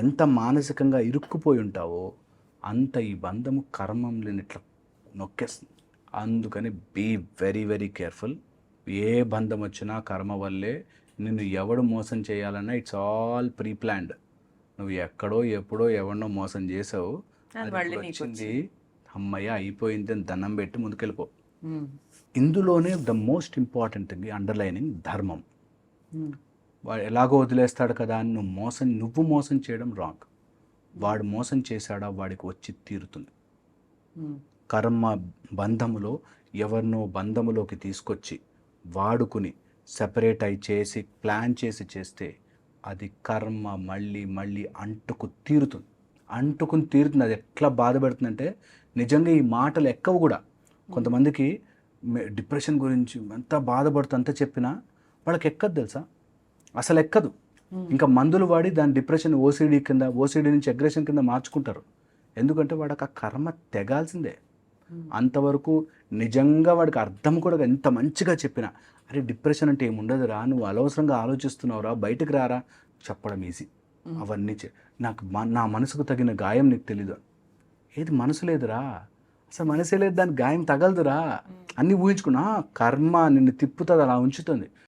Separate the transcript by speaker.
Speaker 1: ఎంత మానసికంగా ఇరుక్కుపోయి ఉంటావో అంత ఈ బంధము కర్మంని ఇట్లా నొక్కేస్తుంది. అందుకని బీ వెరీ వెరీ కేర్ఫుల్. ఏ బంధం వచ్చినా కర్మ వల్లే. నిన్ను ఎవడు మోసం చేయాలన్నా ఇట్స్ ఆల్ ప్రీ ప్లాన్డ్. నువ్వు ఎక్కడో ఎప్పుడో ఎవరినో మోసం చేసావు, అది ఇప్పుడు వచ్చింది, అమ్మయ్య అయిపోయింది అని దండం పెట్టి ముందుకెళ్ళిపో. ఇందులోనే the most important thing underlining ధర్మం. వాడు ఎలాగో వదిలేస్తాడు కదా అని నువ్వు మోసం చేయడం రాంగ్. వాడు మోసం చేశాడా వాడికి వచ్చి తీరుతుంది. కర్మ బంధములో ఎవరినో బంధములోకి తీసుకొచ్చి వాడుకుని సెపరేట్ అయి చేసి ప్లాన్ చేసి చేస్తే అది కర్మ మళ్ళీ మళ్ళీ అంటుకుని తీరుతుంది. అది ఎట్లా బాధపడుతుందంటే నిజంగా ఈ మాటలు ఎక్కవు కూడా. కొంతమందికి డిప్రెషన్ గురించి అంతా బాధపడుతూ అంతా చెప్పినా వాళ్ళకి ఎక్కదు తెలుసా, అసలు ఎక్కదు. ఇంకా మందులు వాడి దాని డిప్రెషన్ ఓసిడి నుంచి అగ్రెషన్ కింద మార్చుకుంటారు. ఎందుకంటే వాడికి ఆ కర్మ తెగాల్సిందే. అంతవరకు నిజంగా వాడికి అర్థం కూడా ఎంత మంచిగా చెప్పినా, అరే డిప్రెషన్ అంటే ఏముండదురా, నువ్వు అనవసరంగా ఆలోచిస్తున్నావురా, బయటకు రారా చెప్పడం ఈజీ. అవన్నీ నా మనసుకు తగిన గాయం నీకు తెలీదు. ఏది మనసు లేదురా, అసలు మనసే లేదు, దానికి గాయం తగలదురా, అన్నీ ఊహించుకున్నా కర్మ నిన్ను తిప్పుతుంది, అలా ఉంచుతుంది.